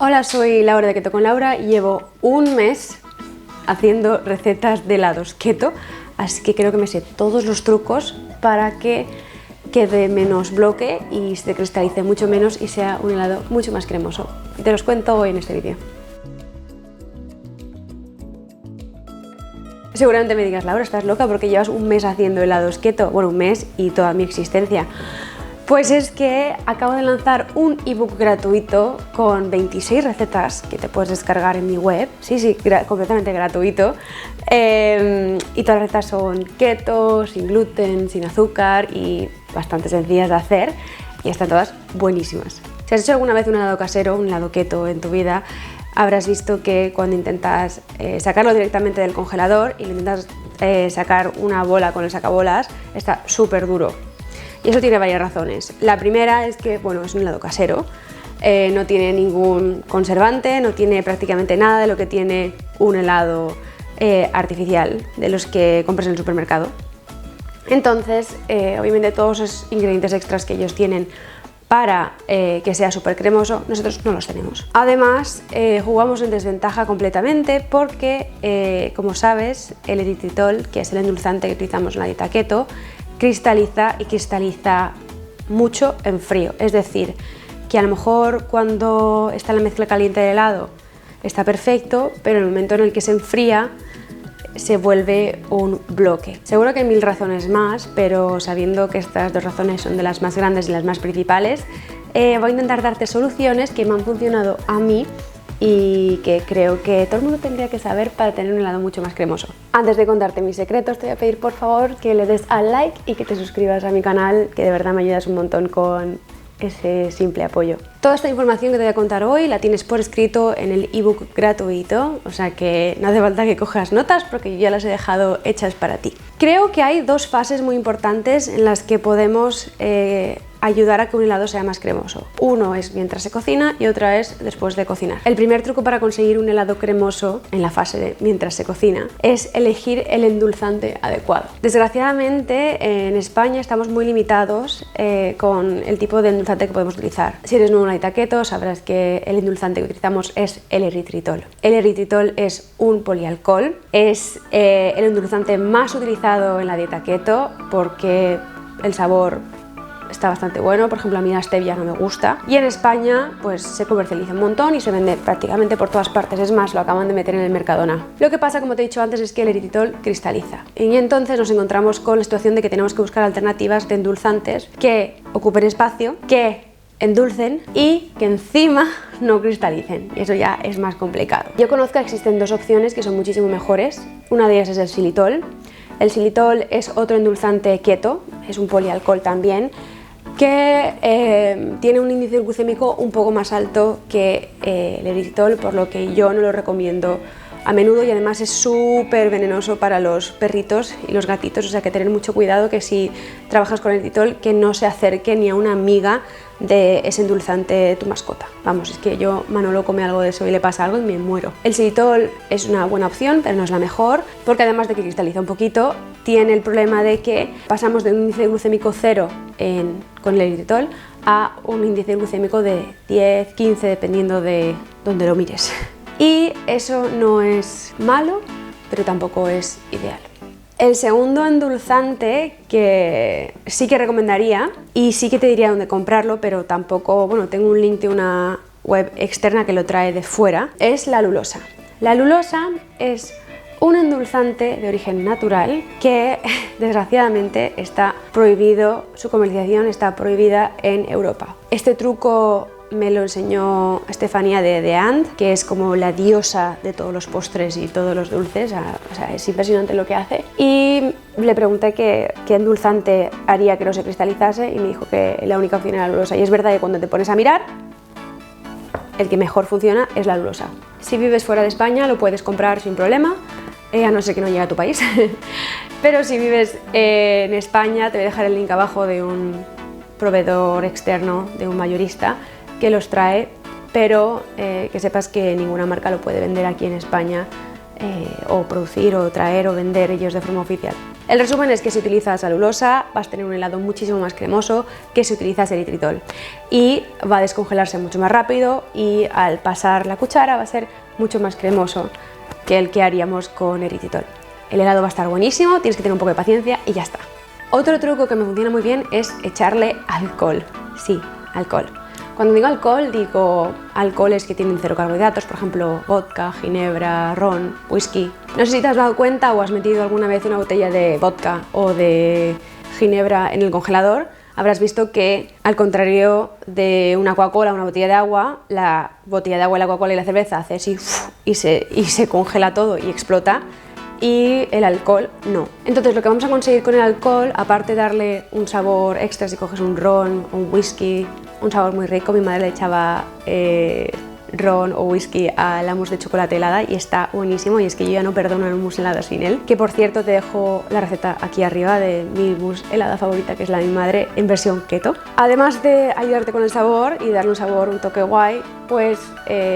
Hola, soy Laura de Keto con Laura y llevo un mes haciendo recetas de helados keto, así que creo que me sé todos los trucos para que quede menos bloque y se cristalice mucho menos y sea un helado mucho más cremoso. Te los cuento hoy en este vídeo. Seguramente me digas, Laura, ¿estás loca porque llevas un mes haciendo helados keto? Bueno, un mes y toda mi existencia. Pues es que acabo de lanzar un ebook gratuito con 26 recetas que te puedes descargar en mi web, sí, completamente gratuito, y todas las recetas son keto, sin gluten, sin azúcar y bastante sencillas de hacer y están todas buenísimas. Si has hecho alguna vez un helado casero, un helado keto en tu vida, habrás visto que cuando intentas sacarlo directamente del congelador y le intentas sacar una bola con el sacabolas, está súper duro. Y eso tiene varias razones. La primera es que, bueno, es un helado casero, no tiene ningún conservante, no tiene prácticamente nada de lo que tiene un helado artificial, de los que compras en el supermercado. Entonces, obviamente todos esos ingredientes extras que ellos tienen para que sea súper cremoso, nosotros no los tenemos. Además, jugamos en desventaja completamente porque, como sabes, el eritritol, que es el endulzante que utilizamos en la dieta keto, cristaliza mucho en frío, es decir, que a lo mejor cuando está la mezcla caliente del helado está perfecto, pero en el momento en el que se enfría se vuelve un bloque. Seguro que hay mil razones más, pero sabiendo que estas dos razones son de las más grandes y las más principales, voy a intentar darte soluciones que me han funcionado a mí y que creo que todo el mundo tendría que saber para tener un helado mucho más cremoso. Antes de contarte mis secretos, te voy a pedir por favor que le des al like y que te suscribas a mi canal, que de verdad me ayudas un montón con ese simple apoyo. Toda esta información que te voy a contar hoy la tienes por escrito en el ebook gratuito, o sea que no hace falta que cojas notas porque yo ya las he dejado hechas para ti. Creo que hay dos fases muy importantes en las que podemos ayudar a que un helado sea más cremoso. Uno es mientras se cocina y otra es después de cocinar. El primer truco para conseguir un helado cremoso en la fase de mientras se cocina es elegir el endulzante adecuado. Desgraciadamente en España estamos muy limitados con el tipo de endulzante que podemos utilizar. Si eres nuevo en la dieta keto sabrás que el endulzante que utilizamos es el eritritol. El eritritol es un polialcohol, es el endulzante más utilizado en la dieta keto porque el sabor está bastante bueno, por ejemplo a mí la stevia no me gusta y en España pues se comercializa un montón y se vende prácticamente por todas partes, es más, lo acaban de meter en el Mercadona. Lo que pasa, como te he dicho antes, es que el eritritol cristaliza y entonces nos encontramos con la situación de que tenemos que buscar alternativas de endulzantes que ocupen espacio, que endulcen y que encima no cristalicen, y eso ya es más complicado. Yo conozco que existen dos opciones que son muchísimo mejores. Una de ellas es el xilitol. El xilitol es otro endulzante keto, es un polialcohol también, que tiene un índice glucémico un poco más alto que el eritritol, por lo que yo no lo recomiendo a menudo y además es súper venenoso para los perritos y los gatitos, o sea que tener mucho cuidado que si trabajas con eritritol que no se acerque ni a una amiga de ese endulzante de tu mascota. Vamos, es que Manolo come algo de eso y le pasa algo y me muero. El xilitol es una buena opción, pero no es la mejor, porque además de que cristaliza un poquito, tiene el problema de que pasamos de un índice glucémico 0 con el eritritol a un índice glucémico de 10, 15, dependiendo de dónde lo mires. Y eso no es malo, pero tampoco es ideal. El segundo endulzante que sí que recomendaría y sí que te diría dónde comprarlo, pero tampoco, bueno, tengo un link de una web externa que lo trae de fuera, es la lulosa. La lulosa es un endulzante de origen natural que desgraciadamente está prohibido, su comercialización está prohibida en Europa. Este truco me lo enseñó Estefanía de The Ant, que es como la diosa de todos los postres y todos los dulces, o sea, es impresionante lo que hace. Y le pregunté qué endulzante haría que no se cristalizase y me dijo que la única opción era la lulosa. Y es verdad que cuando te pones a mirar, el que mejor funciona es la lulosa. Si vives fuera de España lo puedes comprar sin problema, a no ser que no llegue a tu país. Pero si vives en España te voy a dejar el link abajo de un proveedor externo, de un mayorista, que los trae, pero que sepas que ninguna marca lo puede vender aquí en España o producir o traer o vender ellos de forma oficial. El resumen es que si utilizas alulosa vas a tener un helado muchísimo más cremoso que si utilizas eritritol, y va a descongelarse mucho más rápido y al pasar la cuchara va a ser mucho más cremoso que el que haríamos con eritritol. El helado va a estar buenísimo, tienes que tener un poco de paciencia y ya está. Otro truco que me funciona muy bien es echarle alcohol. Sí, alcohol. Cuando digo alcoholes que tienen cero carbohidratos, por ejemplo, vodka, ginebra, ron, whisky. No sé si te has dado cuenta o has metido alguna vez una botella de vodka o de ginebra en el congelador. Habrás visto que, al contrario de una Coca-Cola o una botella de agua, la botella de agua, la Coca-Cola y la cerveza hace así y se congela todo y explota. Y el alcohol no. Entonces lo que vamos a conseguir con el alcohol, aparte de darle un sabor extra si coges un ron o un whisky, un sabor muy rico, mi madre le echaba ron o whisky a la mousse de chocolate helada y está buenísimo, y es que yo ya no perdono el mousse helada sin él, que por cierto te dejo la receta aquí arriba de mi mousse helada favorita, que es la de mi madre en versión keto. Además de ayudarte con el sabor y darle un sabor, un toque guay, pues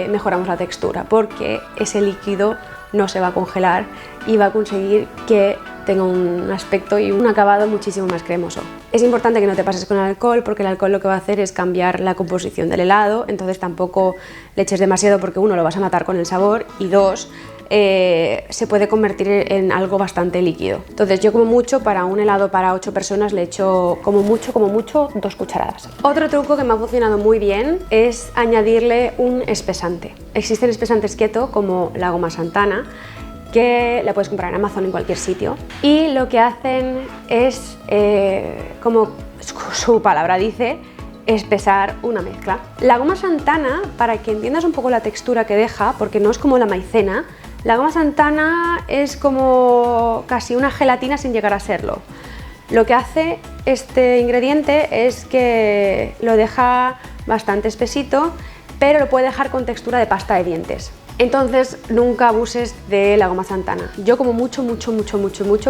mejoramos la textura, porque ese líquido no se va a congelar y va a conseguir que tenga un aspecto y un acabado muchísimo más cremoso. Es importante que no te pases con el alcohol, porque el alcohol lo que va a hacer es cambiar la composición del helado, entonces tampoco le eches demasiado, porque uno, lo vas a matar con el sabor, y dos, se puede convertir en algo bastante líquido. Entonces yo como mucho, para un helado para 8 personas le echo como mucho 2 cucharadas. Otro truco que me ha funcionado muy bien es añadirle un espesante. Existen espesantes keto como la goma Santana, que la puedes comprar en Amazon, en cualquier sitio, y lo que hacen es, como su palabra dice, espesar una mezcla. La goma Santana, para que entiendas un poco la textura que deja, porque no es como la maicena, la goma Santana es como casi una gelatina sin llegar a serlo. Lo que hace este ingrediente es que lo deja bastante espesito, pero lo puede dejar con textura de pasta de dientes. Entonces nunca abuses de la goma Santana. Yo como mucho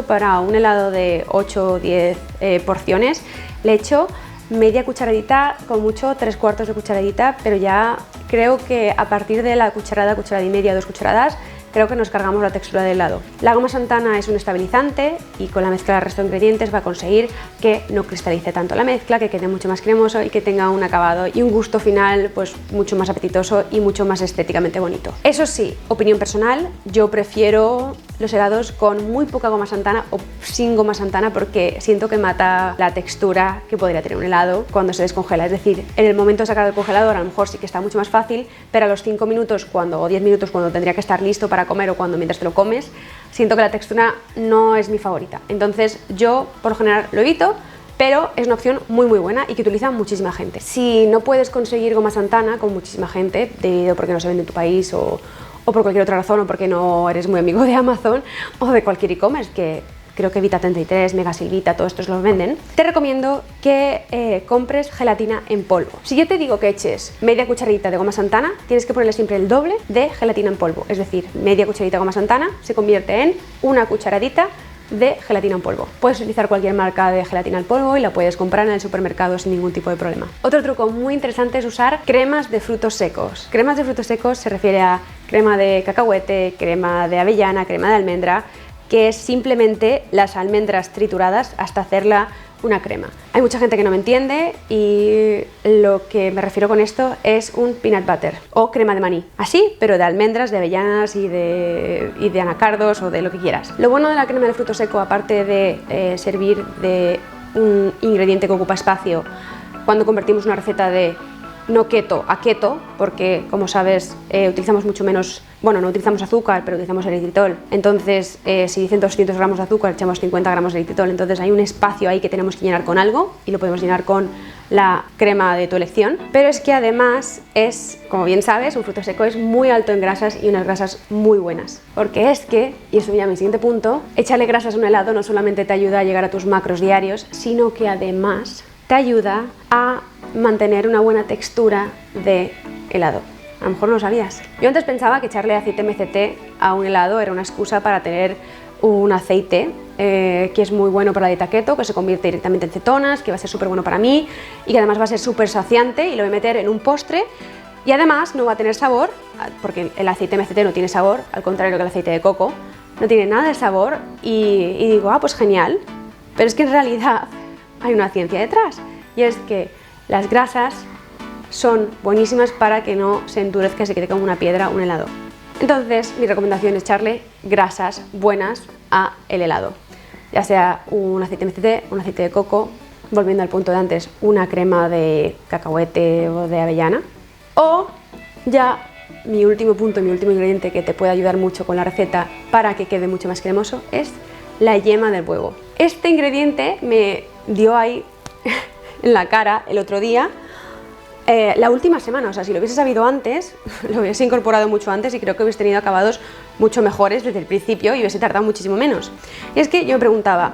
para un helado de 8 o 10 porciones le echo media cucharadita, con mucho 3/4 de cucharadita, pero ya creo que a partir de la cucharada y media, 2 cucharadas, creo que nos cargamos la textura del helado. La goma Santana es un estabilizante y con la mezcla del resto de ingredientes va a conseguir que no cristalice tanto la mezcla, que quede mucho más cremoso y que tenga un acabado y un gusto final pues mucho más apetitoso y mucho más estéticamente bonito. Eso sí, opinión personal, yo prefiero los helados con muy poca goma Santana o sin goma Santana, porque siento que mata la textura que podría tener un helado cuando se descongela. Es decir, en el momento de sacar del congelador a lo mejor sí que está mucho más fácil, pero a los 5 minutos o 10 minutos cuando tendría que estar listo para comer, o cuando mientras te lo comes, siento que la textura no es mi favorita. Entonces yo por lo general lo evito, pero es una opción muy buena y que utiliza muchísima gente. Si no puedes conseguir goma Santana con muchísima gente, debido porque no se vende en tu país o por cualquier otra razón, o porque no eres muy amigo de Amazon o de cualquier e-commerce, que creo que Vita 33, Megasilvita, todos estos los venden, te recomiendo que compres gelatina en polvo. Si yo te digo que eches media cucharadita de goma Santana, tienes que ponerle siempre el doble de gelatina en polvo, es decir, media cucharadita de goma Santana se convierte en una cucharadita de gelatina en polvo. Puedes utilizar cualquier marca de gelatina en polvo y la puedes comprar en el supermercado sin ningún tipo de problema. Otro truco muy interesante es usar cremas de frutos secos. Cremas de frutos secos se refiere a crema de cacahuete, crema de avellana, crema de almendra, que es simplemente las almendras trituradas hasta hacerla una crema. Hay mucha gente que no me entiende y lo que me refiero con esto es un peanut butter o crema de maní, así, pero de almendras, de avellanas y de anacardos o de lo que quieras. Lo bueno de la crema de fruto seco, aparte de servir de un ingrediente que ocupa espacio cuando convertimos una receta de no keto a keto, porque como sabes utilizamos mucho menos, bueno, no utilizamos azúcar, pero utilizamos eritritol. Entonces si dicen 200 gramos de azúcar, echamos 50 gramos de eritritol, entonces hay un espacio ahí que tenemos que llenar con algo y lo podemos llenar con la crema de tu elección. Pero es que además es, como bien sabes, un fruto seco es muy alto en grasas y unas grasas muy buenas, porque es que, y eso me llama mi siguiente punto, echarle grasas a un helado no solamente te ayuda a llegar a tus macros diarios, sino que además te ayuda a mantener una buena textura de helado. A lo mejor no lo sabías. Yo antes pensaba que echarle aceite MCT a un helado era una excusa para tener un aceite que es muy bueno para la dieta keto, que se convierte directamente en cetonas, que va a ser súper bueno para mí y que además va a ser súper saciante, y lo voy a meter en un postre y además no va a tener sabor, porque el aceite MCT no tiene sabor, al contrario que el aceite de coco, no tiene nada de sabor y digo, ah, pues genial. Pero es que en realidad hay una ciencia detrás y es que las grasas son buenísimas para que no se endurezca y se quede como una piedra un helado. Entonces, mi recomendación es echarle grasas buenas a el helado, ya sea un aceite MCT, un aceite de coco, volviendo al punto de antes, una crema de cacahuete o de avellana, o ya mi último punto, mi último ingrediente que te puede ayudar mucho con la receta para que quede mucho más cremoso es la yema del huevo. Este ingrediente me dio ahí en la cara el otro día, la última semana, o sea, si lo hubiese sabido antes, lo hubiese incorporado mucho antes y creo que hubiese tenido acabados mucho mejores desde el principio y hubiese tardado muchísimo menos. Y es que yo me preguntaba,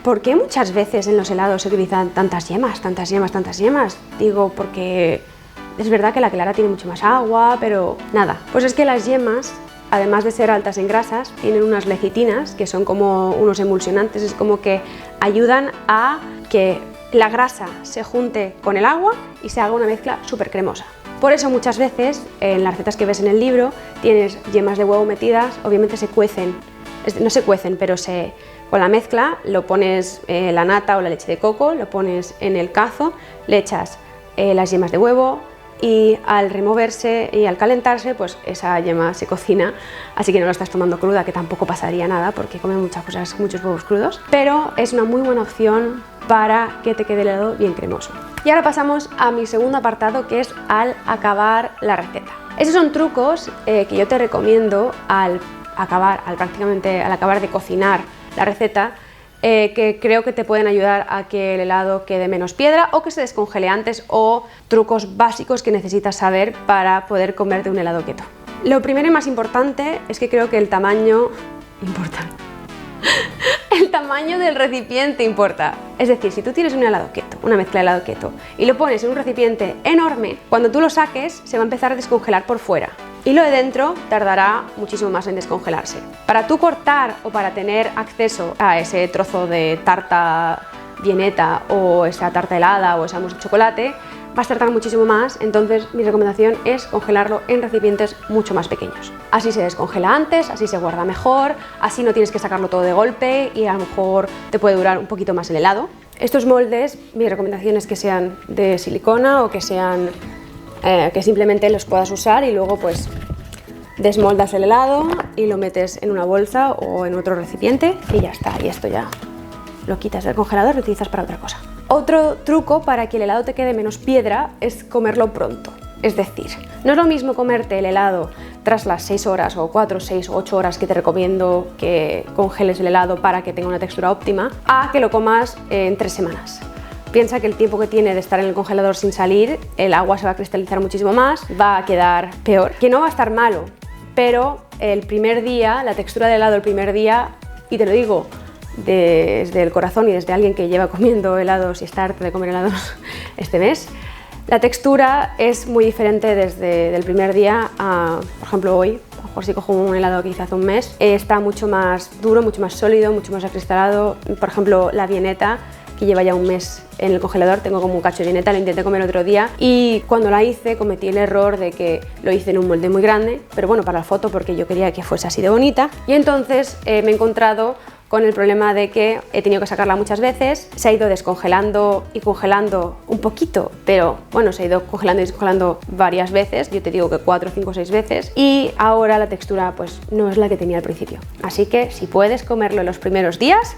¿por qué muchas veces en los helados se utilizan tantas yemas, tantas yemas, tantas yemas? Digo, porque es verdad que la clara tiene mucho más agua, pero nada. Pues es que las yemas, además de ser altas en grasas, tienen unas lecitinas que son como unos emulsionantes, es como que ayudan a que la grasa se junte con el agua y se haga una mezcla súper cremosa. Por eso muchas veces en las recetas que ves en el libro tienes yemas de huevo metidas, obviamente se cuecen, no se cuecen, pero con la mezcla lo pones la nata o la leche de coco, lo pones en el cazo, le echas las yemas de huevo y al removerse y al calentarse pues esa yema se cocina, así que no la estás tomando cruda, que tampoco pasaría nada porque comen muchas cosas, muchos huevos crudos, pero es una muy buena opción para que te quede el helado bien cremoso. Y ahora pasamos a mi segundo apartado, que es al acabar la receta. Esos son trucos que yo te recomiendo al acabar de cocinar la receta, que creo que te pueden ayudar a que el helado quede menos piedra o que se descongele antes, o trucos básicos que necesitas saber para poder comerte un helado keto. Lo primero y más importante es que creo que el tamaño importa. El tamaño del recipiente importa. Es decir, si tú tienes un helado keto, una mezcla de helado keto, y lo pones en un recipiente enorme, cuando tú lo saques se va a empezar a descongelar por fuera. Y lo de dentro tardará muchísimo más en descongelarse. Para tú cortar o para tener acceso a ese trozo de tarta vieneta o esa tarta helada o esa mousse de chocolate, vas a tardar muchísimo más, entonces mi recomendación es congelarlo en recipientes mucho más pequeños. Así se descongela antes, así se guarda mejor, así no tienes que sacarlo todo de golpe y a lo mejor te puede durar un poquito más el helado. Estos moldes, mi recomendación es que sean de silicona o que sean que simplemente los puedas usar y luego pues desmoldas el helado y lo metes en una bolsa o en otro recipiente y ya está, y esto ya lo quitas del congelador y lo utilizas para otra cosa. Otro truco para que el helado te quede menos piedra es comerlo pronto. Es decir, no es lo mismo comerte el helado tras las 6 horas o 4, 6 o 8 horas que te recomiendo que congeles el helado para que tenga una textura óptima, a que lo comas en 3 semanas. Piensa que el tiempo que tiene de estar en el congelador sin salir, el agua se va a cristalizar muchísimo más, va a quedar peor, que no va a estar malo, pero el primer día, la textura del helado el primer día, y te lo digo desde el corazón y desde alguien que lleva comiendo helados y está harto de comer helados este mes, la textura es muy diferente desde el primer día a, por ejemplo, hoy. A lo mejor si cojo un helado que hice hace un mes, está mucho más duro, mucho más sólido, mucho más acristalado. Por ejemplo, la vieneta, que lleva ya un mes en el congelador, tengo como un cacho de vieneta, lo intenté comer otro día y cuando la hice cometí el error de que lo hice en un molde muy grande, pero bueno, para la foto porque yo quería que fuese así de bonita, y entonces me he encontrado con el problema de que he tenido que sacarla muchas veces, se ha ido descongelando y congelando un poquito, pero bueno, se ha ido congelando y descongelando varias veces, yo te digo que 4, 5, 6 veces, y ahora la textura pues no es la que tenía al principio. Así que si puedes comerlo en los primeros días,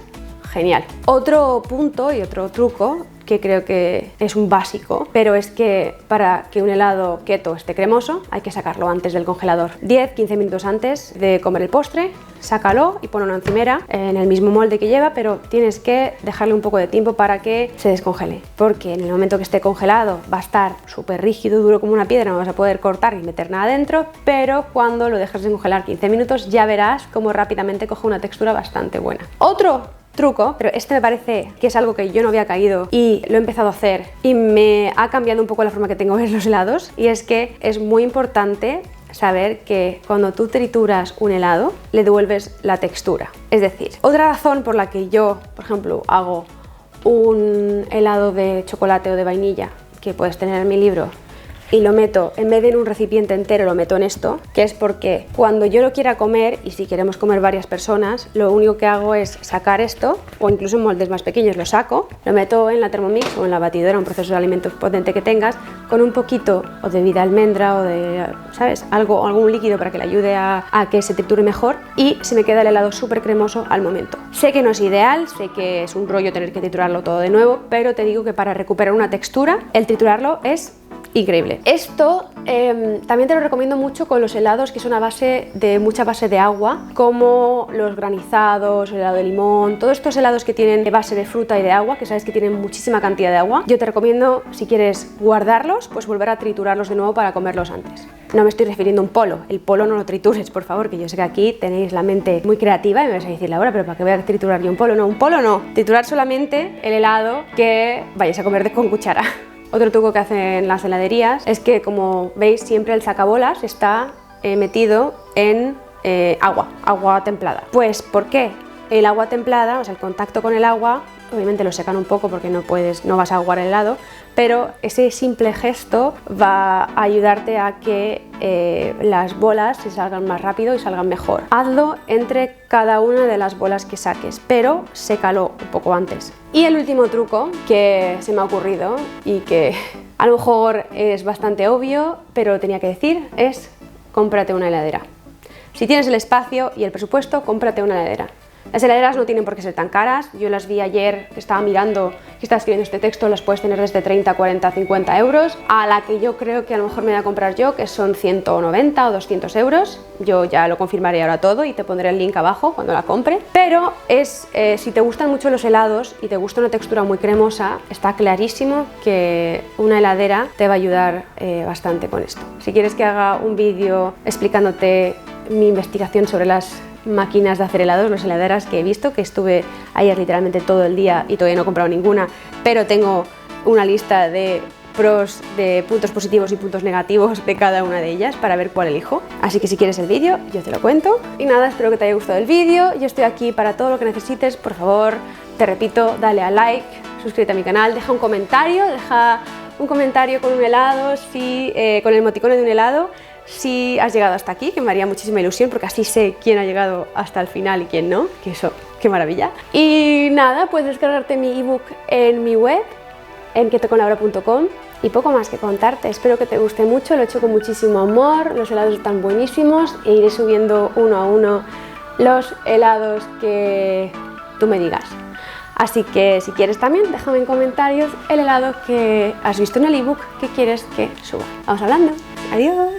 genial. Otro punto y otro truco que creo que es un básico, pero es que para que un helado keto esté cremoso hay que sacarlo antes del congelador. 10-15 minutos antes de comer el postre, sácalo y ponlo en una encimera en el mismo molde que lleva, pero tienes que dejarle un poco de tiempo para que se descongele, porque en el momento que esté congelado va a estar súper rígido, duro como una piedra, no vas a poder cortar ni meter nada dentro, pero cuando lo dejes de congelar 15 minutos ya verás cómo rápidamente coge una textura bastante buena. Otro truco, pero este me parece que es algo que yo no había caído y lo he empezado a hacer y me ha cambiado un poco la forma que tengo de ver los helados, y es que es muy importante saber que cuando tú trituras un helado le devuelves la textura. Es decir, otra razón por la que yo, por ejemplo, hago un helado de chocolate o de vainilla, que puedes tener en mi libro, y lo meto, en vez de en un recipiente entero, lo meto en esto, que es porque cuando yo lo quiera comer, y si queremos comer varias personas, lo único que hago es sacar esto, o incluso en moldes más pequeños lo saco, lo meto en la Thermomix o en la batidora, un proceso de alimentos potente que tengas, con un poquito o de vida almendra o de, ¿sabes? Algún líquido para que le ayude a que se triture mejor, y se me queda el helado súper cremoso al momento. Sé que no es ideal, sé que es un rollo tener que triturarlo todo de nuevo, pero te digo que para recuperar una textura, el triturarlo es increíble. Esto también te lo recomiendo mucho con los helados que son a base de mucha base de agua, como los granizados, el helado de limón, todos estos helados que tienen base de fruta y de agua, que sabes que tienen muchísima cantidad de agua. Yo te recomiendo, si quieres guardarlos, pues volver a triturarlos de nuevo para comerlos antes. No me estoy refiriendo a un polo, el polo no lo tritures, por favor, que yo sé que aquí tenéis la mente muy creativa y me vais a decir, Laura, pero ¿para qué voy a triturar yo un polo? No, un polo no, triturar solamente el helado que vayas a comer con cuchara. Otro truco que hacen las heladerías es que, como veis, siempre el sacabolas está metido en agua templada. Pues, ¿por qué? El agua templada, o sea, el contacto con el agua, obviamente lo secan un poco porque no vas a aguar el helado, pero ese simple gesto va a ayudarte a que las bolas se salgan más rápido y salgan mejor. Hazlo entre cada una de las bolas que saques, pero sécalo un poco antes. Y el último truco que se me ha ocurrido y que a lo mejor es bastante obvio, pero lo tenía que decir, es cómprate una heladera. Si tienes el espacio y el presupuesto, cómprate una heladera. Las heladeras no tienen por qué ser tan caras. Yo las vi ayer, que estaba mirando, que estaba escribiendo este texto, las puedes tener desde 30, 40, 50 euros, a la que yo creo que a lo mejor me voy a comprar yo, que son 190 o 200 euros. Yo ya lo confirmaré ahora todo y te pondré el link abajo cuando la compre. Pero si te gustan mucho los helados y te gusta una textura muy cremosa, está clarísimo que una heladera te va a ayudar bastante con esto. Si quieres que haga un vídeo explicándote mi investigación sobre las máquinas de hacer helados, las heladeras que he visto, que estuve ayer literalmente todo el día y todavía no he comprado ninguna, pero tengo una lista de pros, de puntos positivos y puntos negativos de cada una de ellas para ver cuál elijo. Así que si quieres el vídeo, yo te lo cuento. Y nada, espero que te haya gustado el vídeo. Yo estoy aquí para todo lo que necesites. Por favor, te repito, dale a like, suscríbete a mi canal, deja un comentario con un helado, con el emoticono de un helado, si has llegado hasta aquí, que me haría muchísima ilusión porque así sé quién ha llegado hasta el final y quién no, que eso, qué maravilla. Y nada, puedes descargarte mi ebook en mi web, en ketoconlaura.com, y poco más que contarte. Espero que te guste mucho, lo he hecho con muchísimo amor, los helados están buenísimos e iré subiendo uno a uno los helados que tú me digas. Así que si quieres también, déjame en comentarios el helado que has visto en el ebook que quieres que suba. Vamos hablando. Adiós.